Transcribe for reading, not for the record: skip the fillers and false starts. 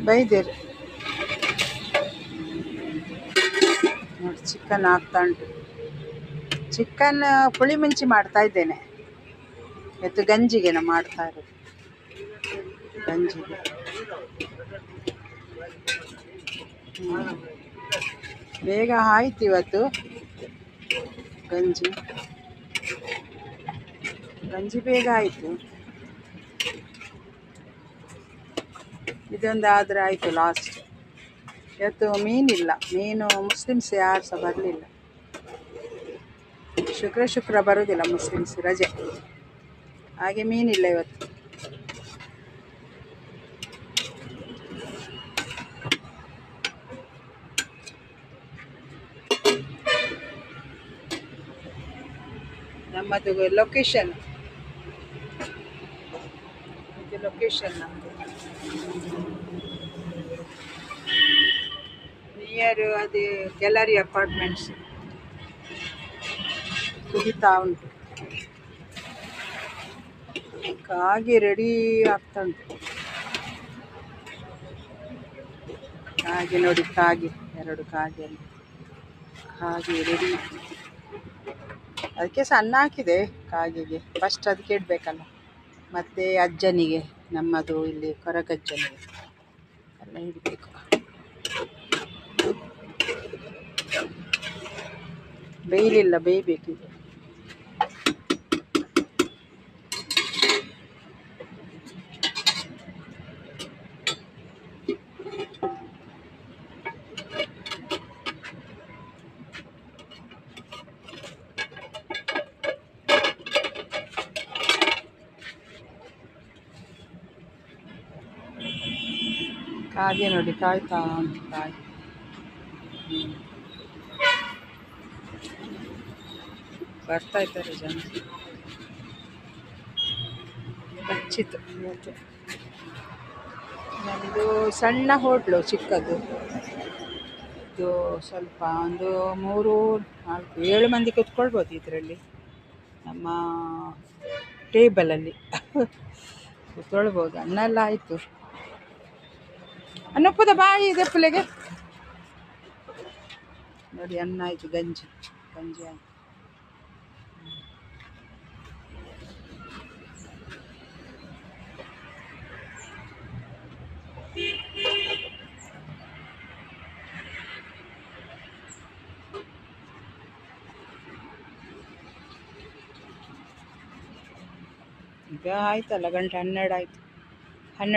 ಬೈದೇರಿ ನೋಡಿ, ಚಿಕನ್ ಆಗ್ತಾ ಉಂಟು. ಚಿಕನ್ ಪುಳಿ ಮುಂಚಿ ಮಾಡ್ತಾ ಇದ್ದೇನೆ. ಇವತ್ತು ಗಂಜಿಗೆ ನಾ ಮಾಡ್ತಾ ಇರೋದು, ಗಂಜಿಗೆ. ಬೇಗ ಆಯ್ತು ಇವತ್ತು ಗಂಜಿ. ಗಂಜಿ ಬೇಗ ಆಯಿತು. ಇದೊಂದು ಆದರೆ ಆಯಿತು ಲಾಸ್ಟ್. ಇವತ್ತು ಮೀನಿಲ್ಲ, ಮೀನು ಮುಸ್ಲಿಮ್ಸ್ ಯಾರು ಸಹ ಬರಲಿಲ್ಲ. ಶುಕ್ರ ಬರೋದಿಲ್ಲ ಮುಸ್ಲಿಮ್ಸ್, ರಜೆ, ಹಾಗೆ ಮೀನಿಲ್ಲ ಇವತ್ತು. ನಮ್ಮದು ಲೊಕೇಶನ್, ಇದು ಲೊಕೇಶನ್ ನಮ್ಮದು ನಿಯರ್ ಅದು ಗ್ಯಾಲರಿ ಅಪಾರ್ಟ್ಮೆಂಟ್ಸ್. ಕುದಿತಾ ಉಂಟು, ಕಾಗಿ ರೆಡಿ ಆಗ್ತಾ ಉಂಟು. ಕಾಗಿ ನೋಡಿ, ಕಾಗಿ 2 ಕಾಗಿಯಲ್ಲಿ ಕಾಗಿ ರೆಡಿ. ಅದಕ್ಕೆ ಸಣ್ಣ ಹಾಕಿದೆ ಕಾಗಿಗೆ, ಫಸ್ಟ್ ಅದಕ್ಕೆ ಇಡಬೇಕಲ್ಲ. ಮತ್ತು ಅಜ್ಜನಿಗೆ, ನಮ್ಮದು ಇಲ್ಲಿ ಕೊರಗಜ್ಜನಿಗೆ ಎಲ್ಲ ಇಡಬೇಕು. ಬೇಯಲಿಲ್ಲ, ಬೇಯಬೇಕಿದೆ. ಕಾಗೆ ನೋಡಿ ಕಾಯ್ತಾ ಉಂಟು, ಕಾಯಿ. ಬರ್ತಾ ಇದ್ದಾರೆ ಜನ. ಬಚ್ಚಿತು ಇವತ್ತು. ನಮ್ಮದು ಸಣ್ಣ ಹೋಟ್ಲು, ಚಿಕ್ಕದು. ಇದು ಸ್ವಲ್ಪ ಒಂದು 3, 4, 7 ಮಂದಿ ಕೂತ್ಕೊಳ್ಬೋದು ಇದರಲ್ಲಿ. ನಮ್ಮ ಟೇಬಲಲ್ಲಿ ಕೂತ್ಕೊಳ್ಬೋದು. ಅನ್ನ ಎಲ್ಲ ಆಯಿತು. ಅನ್ನಪ್ಪದ ಬಾಯಿ ಇದೆ ಪುಲೆಗೆ ನೋಡಿ. ಅನ್ನ ಆಯಿತು, ಗಂಜಿ ಆಯಿತು. ಈಗ ಆಯ್ತಲ್ಲ, 12 ಆಯಿತು.